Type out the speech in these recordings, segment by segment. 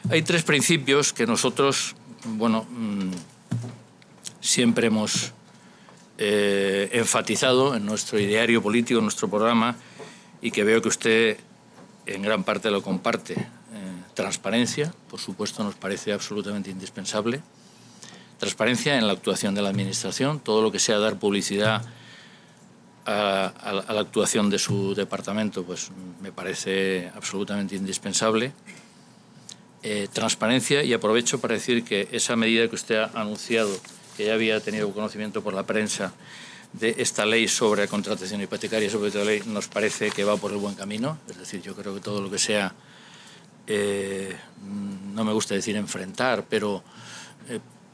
Hay tres principios que nosotros, siempre hemos enfatizado en nuestro ideario político, en nuestro programa, y que veo que usted en gran parte lo comparte. Transparencia, por supuesto, nos parece absolutamente indispensable. Transparencia en la actuación de la Administración, todo lo que sea dar publicidad a la actuación de su departamento, pues me parece absolutamente indispensable. Transparencia, y aprovecho para decir que esa medida que usted ha anunciado, que ya había tenido conocimiento por la prensa, de esta ley sobre contratación hipotecaria, sobre esta ley, nos parece que va por el buen camino. Es decir, yo creo que todo lo que sea, no me gusta decir enfrentar, pero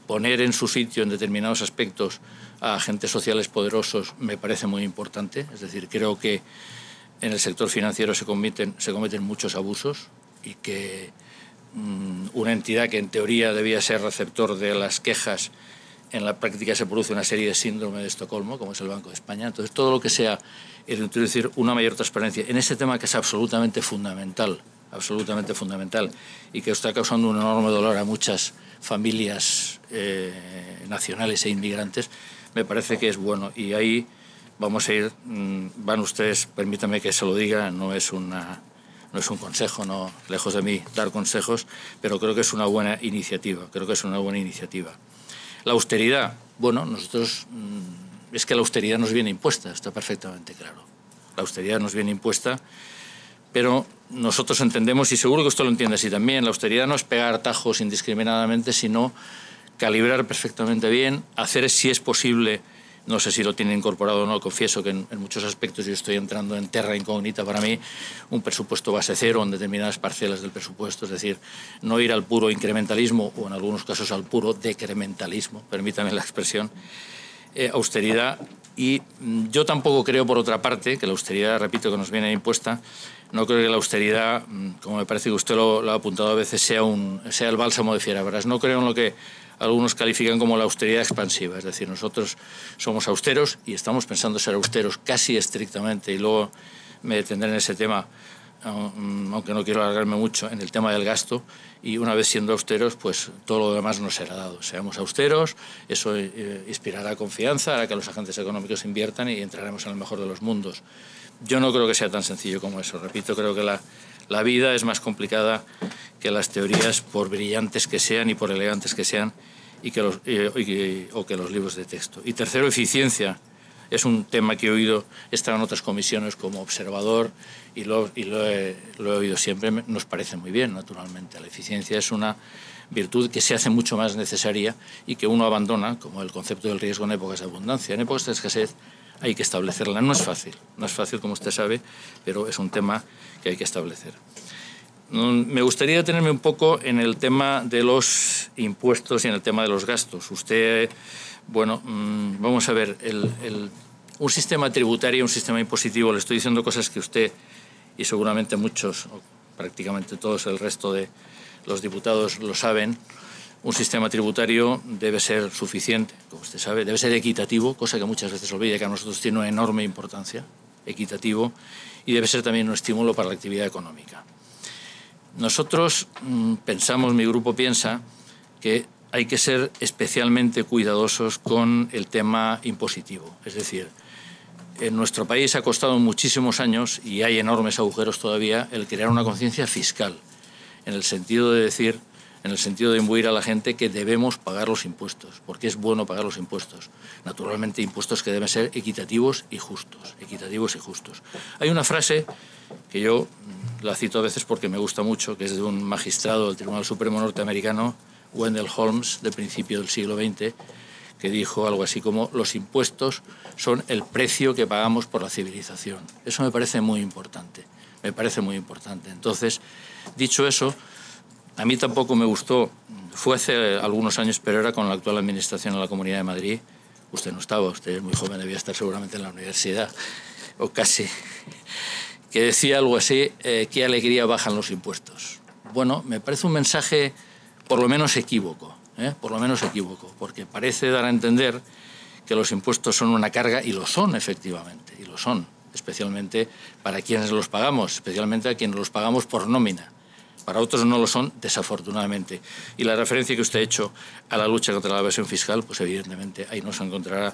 poner en su sitio en determinados aspectos a agentes sociales poderosos me parece muy importante. Es decir, creo que en el sector financiero se cometen muchos abusos y que una entidad que en teoría debía ser receptor de las quejas, en la práctica se produce una serie de síndrome de Estocolmo, como es el Banco de España. Entonces, todo lo que sea introducir una mayor transparencia en ese tema que es absolutamente fundamental, y que está causando un enorme dolor a muchas familias nacionales e inmigrantes, me parece que es bueno. Y ahí vamos a ir, van ustedes, permítame que se lo diga, no es un consejo, no, lejos de mí dar consejos, pero creo que es una buena iniciativa, La austeridad, nosotros, es que la austeridad nos viene impuesta, está perfectamente claro. La austeridad nos viene impuesta, pero nosotros entendemos, y seguro que usted lo entiende así también, la austeridad no es pegar tajos indiscriminadamente, sino calibrar perfectamente bien, hacer, si es posible, no sé si lo tiene incorporado o no, confieso que en muchos aspectos yo estoy entrando en terra incógnita para mí, un presupuesto base cero en determinadas parcelas del presupuesto, es decir, no ir al puro incrementalismo o en algunos casos al puro decrementalismo, permítame la expresión, austeridad. Y yo tampoco creo, por otra parte, que la austeridad, repito, que nos viene impuesta, no creo que la austeridad, como me parece que usted lo ha apuntado a veces, sea el bálsamo de fierabrás. No creo en lo que algunos califican como la austeridad expansiva. Es decir, nosotros somos austeros y estamos pensando ser austeros casi estrictamente, y luego me detendré en ese tema, aunque no quiero alargarme mucho, en el tema del gasto, y una vez siendo austeros, pues todo lo demás nos será dado. Seamos austeros, eso inspirará confianza, hará que los agentes económicos inviertan y entraremos en el mejor de los mundos. Yo no creo que sea tan sencillo como eso. Repito, creo que la vida es más complicada que las teorías, por brillantes que sean y por elegantes que sean, o que los libros de texto. Y tercero, eficiencia. Es un tema que he oído estar en otras comisiones como observador y lo he oído siempre. Nos parece muy bien, naturalmente. La eficiencia es una virtud que se hace mucho más necesaria y que uno abandona, como el concepto del riesgo en épocas de abundancia. En épocas de escasez hay que establecerla. No es fácil como usted sabe, pero es un tema que hay que establecer. Me gustaría detenerme un poco en el tema de los impuestos y en el tema de los gastos. Usted, vamos a ver, un sistema tributario, un sistema impositivo, le estoy diciendo cosas que usted y seguramente muchos, o prácticamente todos el resto de los diputados lo saben. Un sistema tributario debe ser suficiente, como usted sabe, debe ser equitativo, cosa que muchas veces olvida, que a nosotros tiene una enorme importancia, equitativo, y debe ser también un estímulo para la actividad económica. Nosotros pensamos, mi grupo piensa, que hay que ser especialmente cuidadosos con el tema impositivo. Es decir, en nuestro país ha costado muchísimos años, y hay enormes agujeros todavía, el crear una conciencia fiscal, en el sentido de imbuir a la gente que debemos pagar los impuestos, porque es bueno pagar los impuestos. Naturalmente, impuestos que deben ser equitativos y justos. Hay una frase que yo la cito a veces porque me gusta mucho, que es de un magistrado del Tribunal Supremo norteamericano, Wendell Holmes, de principio del siglo XX, que dijo algo así como: los impuestos son el precio que pagamos por la civilización. Eso me parece muy importante, Entonces, dicho eso, a mí tampoco me gustó, fue hace algunos años, pero era con la actual administración en la Comunidad de Madrid. Usted no estaba, usted es muy joven, debía estar seguramente en la universidad, o casi, que decía algo así, qué alegría bajan los impuestos. Bueno, me parece un mensaje por lo menos equívoco, porque parece dar a entender que los impuestos son una carga, y lo son efectivamente, y lo son, especialmente para quienes los pagamos, especialmente a quienes los pagamos por nómina. para otros no lo son, desafortunadamente. Y la referencia que usted ha hecho a la lucha contra la evasión fiscal, pues evidentemente ahí nos encontrará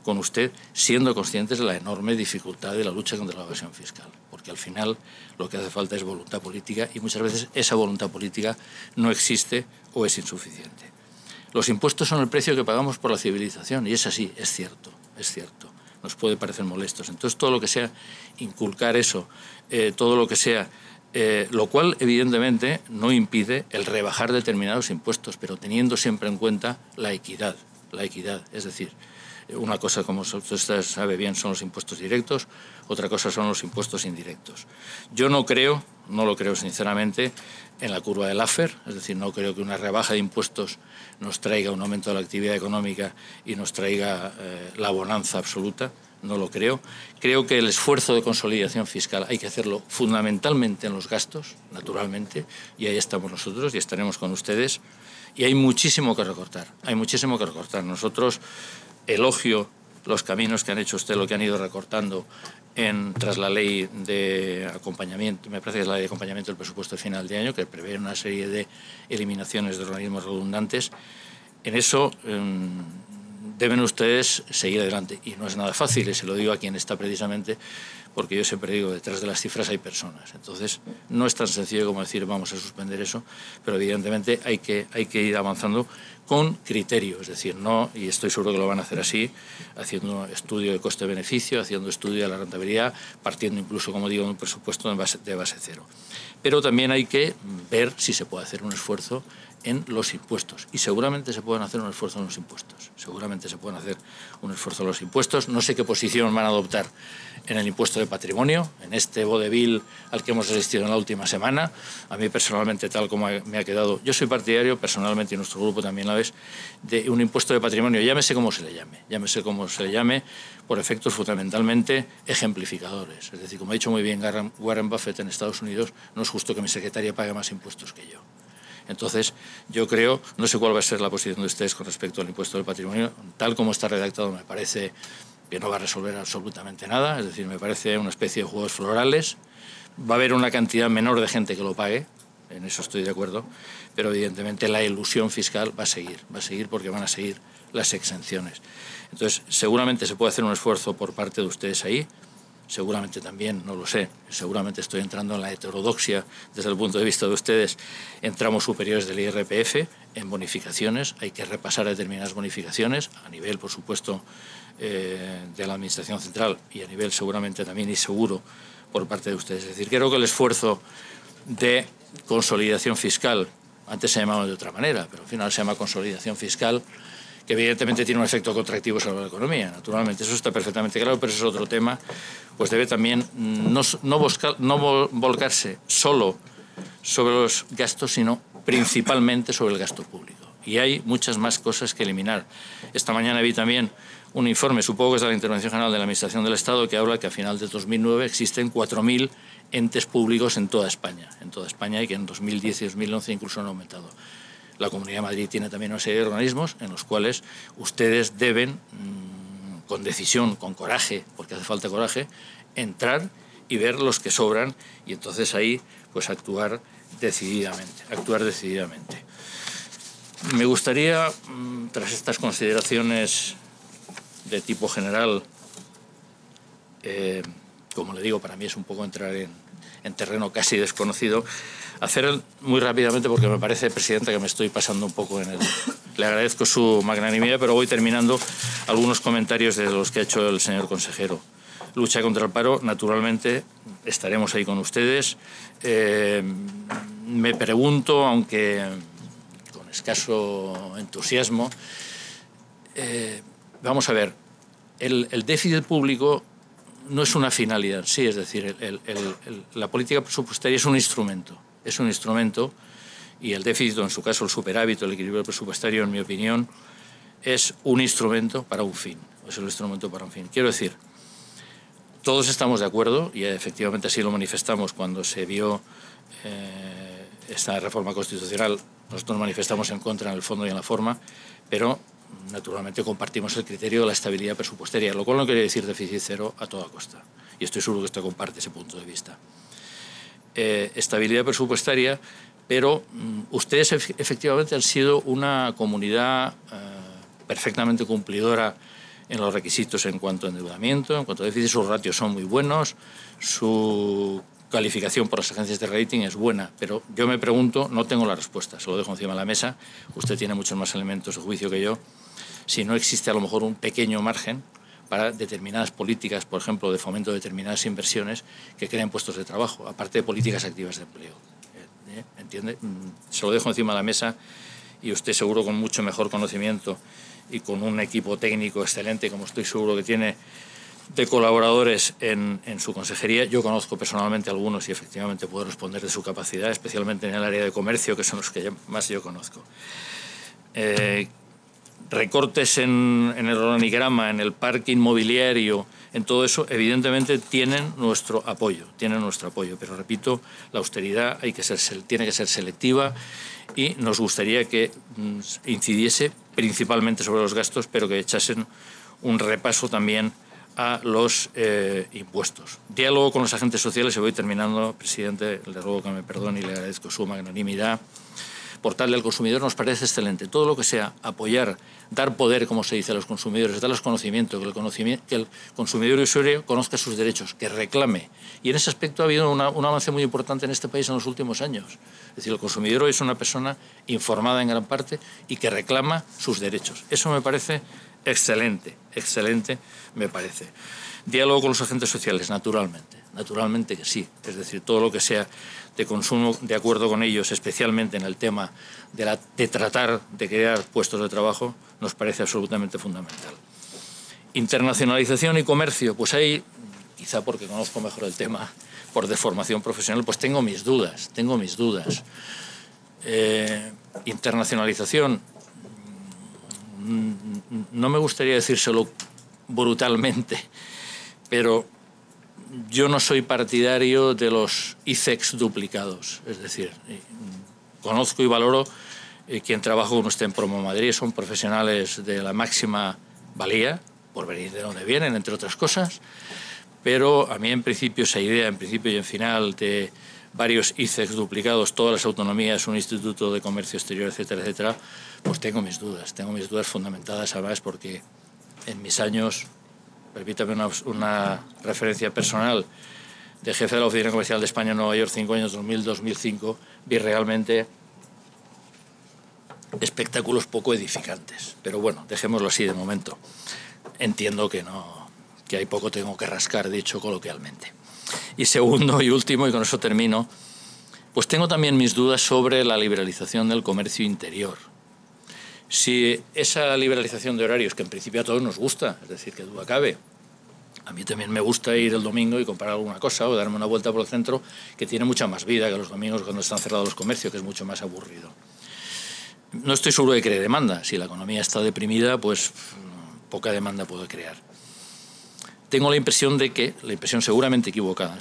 con usted, siendo conscientes de la enorme dificultad de la lucha contra la evasión fiscal, porque al final lo que hace falta es voluntad política y muchas veces esa voluntad política no existe o es insuficiente. Los impuestos son el precio que pagamos por la civilización y es así, es cierto, nos puede parecer molestos. Entonces todo lo que sea inculcar eso, todo lo que sea, lo cual evidentemente no impide el rebajar determinados impuestos, pero teniendo siempre en cuenta la equidad, es decir, una cosa, como usted sabe bien, son los impuestos directos, otra cosa son los impuestos indirectos. Yo no lo creo sinceramente en la curva de Laffer, es decir, no creo que una rebaja de impuestos nos traiga un aumento de la actividad económica y nos traiga la bonanza absoluta, no lo creo. Creo que el esfuerzo de consolidación fiscal hay que hacerlo fundamentalmente en los gastos, naturalmente, y ahí estamos nosotros y estaremos con ustedes. Y hay muchísimo que recortar, Nosotros elogio los caminos que han hecho usted, lo que han ido recortando tras la ley de acompañamiento, me parece que es la ley de acompañamiento del presupuesto de final de año, que prevé una serie de eliminaciones de organismos redundantes. En eso deben ustedes seguir adelante. Y no es nada fácil, y se lo digo a quien está precisamente, porque yo siempre digo, detrás de las cifras hay personas. Entonces, no es tan sencillo como decir vamos a suspender eso, pero evidentemente hay que ir avanzando con criterio, es decir, no, y estoy seguro que lo van a hacer así, haciendo estudio de coste-beneficio, haciendo estudio de la rentabilidad, partiendo incluso, como digo, de un presupuesto de base cero. Pero también hay que ver si se puede hacer un esfuerzo en los impuestos. Y seguramente se pueden hacer un esfuerzo en los impuestos. No sé qué posición van a adoptar en el impuesto de patrimonio, en este vodevil al que hemos asistido en la última semana. A mí personalmente, tal como me ha quedado, yo soy partidario, personalmente, y nuestro grupo también la es, de un impuesto de patrimonio, llámese como se le llame, por efectos fundamentalmente ejemplificadores. Es decir, como ha dicho muy bien Warren Buffett en Estados Unidos, no es justo que mi secretaria pague más impuestos que yo. Entonces, yo creo, no sé cuál va a ser la posición de ustedes con respecto al impuesto del patrimonio, tal como está redactado me parece que no va a resolver absolutamente nada, es decir, me parece una especie de juegos florales, va a haber una cantidad menor de gente que lo pague, en eso estoy de acuerdo, pero evidentemente la elusión fiscal va a seguir porque van a seguir las exenciones. Entonces, seguramente se puede hacer un esfuerzo por parte de ustedes ahí, seguramente también, no lo sé, seguramente estoy entrando en la heterodoxia desde el punto de vista de ustedes, en tramos superiores del IRPF, en bonificaciones, hay que repasar determinadas bonificaciones, a nivel, por supuesto, de la Administración Central y a nivel seguramente también y seguro por parte de ustedes. Es decir, creo que el esfuerzo de consolidación fiscal, antes se llamaba de otra manera, pero al final se llama consolidación fiscal, que evidentemente tiene un efecto contractivo sobre la economía, naturalmente, eso está perfectamente claro, pero ese es otro tema, pues debe también no volcarse solo sobre los gastos, sino principalmente sobre el gasto público. Y hay muchas más cosas que eliminar. Esta mañana vi también un informe, supongo que es de la Intervención General de la Administración del Estado, que habla que a final de 2009 existen 4.000 entes públicos en toda España, y que en 2010 y 2011 incluso han aumentado. La Comunidad de Madrid tiene también una serie de organismos en los cuales ustedes deben, con decisión, con coraje, porque hace falta coraje, entrar y ver los que sobran y entonces ahí pues actuar decididamente. Me gustaría, tras estas consideraciones de tipo general, como le digo, para mí es un poco entrar en terreno casi desconocido, hacer muy rápidamente, porque me parece, Presidenta, que me estoy pasando un poco en el... Le agradezco su magnanimidad, pero voy terminando algunos comentarios de los que ha hecho el señor consejero. Lucha contra el paro, naturalmente, estaremos ahí con ustedes. Me pregunto, aunque con escaso entusiasmo, vamos a ver, el déficit público no es una finalidad, sí, es decir, la política presupuestaria es un instrumento y el déficit, en su caso el superávit, el equilibrio presupuestario, en mi opinión, es un instrumento para un fin. Quiero decir, todos estamos de acuerdo, y efectivamente así lo manifestamos cuando se vio esta reforma constitucional. Nosotros manifestamos en contra en el fondo y en la forma, pero naturalmente compartimos el criterio de la estabilidad presupuestaria, lo cual no quiere decir déficit cero a toda costa. Y estoy seguro que usted comparte ese punto de vista. estabilidad presupuestaria, pero ustedes efectivamente han sido una comunidad perfectamente cumplidora en los requisitos en cuanto a endeudamiento, en cuanto a déficit. Sus ratios son muy buenos, su calificación por las agencias de rating es buena, pero yo me pregunto, no tengo la respuesta, se lo dejo encima de la mesa, usted tiene muchos más elementos de juicio que yo, si no existe a lo mejor un pequeño margen para determinadas políticas, por ejemplo, de fomento de determinadas inversiones que creen puestos de trabajo, aparte de políticas activas de empleo. ¿Entiende? Se lo dejo encima de la mesa y usted seguro con mucho mejor conocimiento y con un equipo técnico excelente, como estoy seguro que tiene, de colaboradores en su consejería. Yo conozco personalmente a algunos y efectivamente puedo responder de su capacidad, especialmente en el área de comercio, que son los que más yo conozco. Recortes en el organigrama, en el parque inmobiliario, en todo eso, evidentemente tienen nuestro apoyo, pero repito, la austeridad tiene que ser selectiva y nos gustaría que incidiese principalmente sobre los gastos, pero que echasen un repaso también a los impuestos. Diálogo con los agentes sociales, y voy terminando, presidente, le ruego que me perdone y le agradezco su magnanimidad. Portal del consumidor nos parece excelente. Todo lo que sea apoyar, dar poder, como se dice, a los consumidores, darles conocimiento, que el consumidor y usuario conozca sus derechos, que reclame. Y en ese aspecto ha habido un avance muy importante en este país en los últimos años. Es decir, el consumidor hoy es una persona informada en gran parte y que reclama sus derechos. Eso me parece excelente, excelente me parece. Diálogo con los agentes sociales, naturalmente que sí. Es decir, todo lo que sea de consumo, de acuerdo con ellos, especialmente en el tema de tratar de crear puestos de trabajo, nos parece absolutamente fundamental. Internacionalización y comercio, pues ahí, quizá porque conozco mejor el tema por deformación profesional, pues tengo mis dudas. Internacionalización, no me gustaría decírselo brutalmente, pero yo no soy partidario de los ICEX duplicados. Es decir, conozco y valoro quien trabaja con usted en Promo Madrid, son profesionales de la máxima valía, por venir de donde vienen, entre otras cosas, pero a mí en principio esa idea, en principio y en final, de varios ICEX duplicados, todas las autonomías, un instituto de comercio exterior, etcétera, etcétera, pues tengo mis dudas fundamentadas además porque en mis años, permítame una referencia personal, de jefe de la Oficina Comercial de España en Nueva York, 5 años, 2000-2005, vi realmente espectáculos poco edificantes. Pero bueno, dejémoslo así de momento. Entiendo que hay poco tengo que rascar, dicho coloquialmente. Y segundo y último, y con eso termino, pues tengo también mis dudas sobre la liberalización del comercio interior. Si esa liberalización de horarios, que en principio a todos nos gusta, es decir, que duda cabe, a mí también me gusta ir el domingo y comprar alguna cosa o darme una vuelta por el centro, que tiene mucha más vida que los domingos cuando están cerrados los comercios, que es mucho más aburrido. No estoy seguro de que cree demanda. Si la economía está deprimida, pues poca demanda puede crear. Tengo la impresión seguramente equivocada,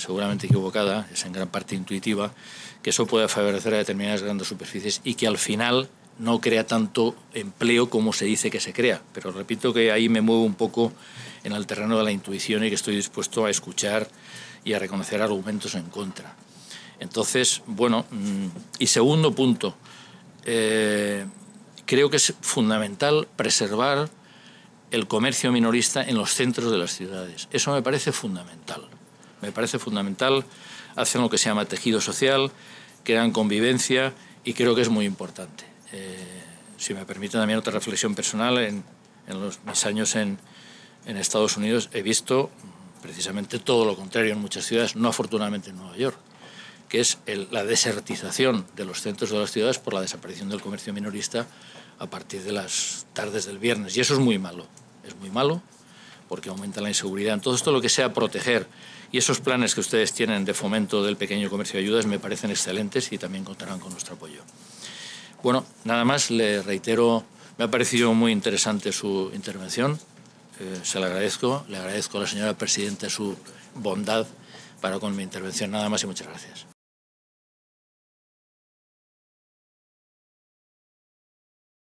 es en gran parte intuitiva, que eso puede favorecer a determinadas grandes superficies y que al final no crea tanto empleo como se dice que se crea. Pero repito que ahí me muevo un poco en el terreno de la intuición y que estoy dispuesto a escuchar y a reconocer argumentos en contra. Entonces, bueno, y segundo punto, creo que es fundamental preservar el comercio minorista en los centros de las ciudades. Eso me parece fundamental. Hacen lo que se llama tejido social, crean convivencia y creo que es muy importante. Si me permite también otra reflexión personal, en mis años en Estados Unidos he visto precisamente todo lo contrario en muchas ciudades, no afortunadamente en Nueva York, que es la desertización de los centros de las ciudades por la desaparición del comercio minorista a partir de las tardes del viernes. Y eso es muy malo porque aumenta la inseguridad. En todo esto lo que sea proteger, y esos planes que ustedes tienen de fomento del pequeño comercio de ayudas me parecen excelentes y también contarán con nuestro apoyo. Bueno, nada más, le reitero, me ha parecido muy interesante su intervención, se la agradezco, le agradezco a la señora presidenta su bondad para con mi intervención. Nada más y muchas gracias.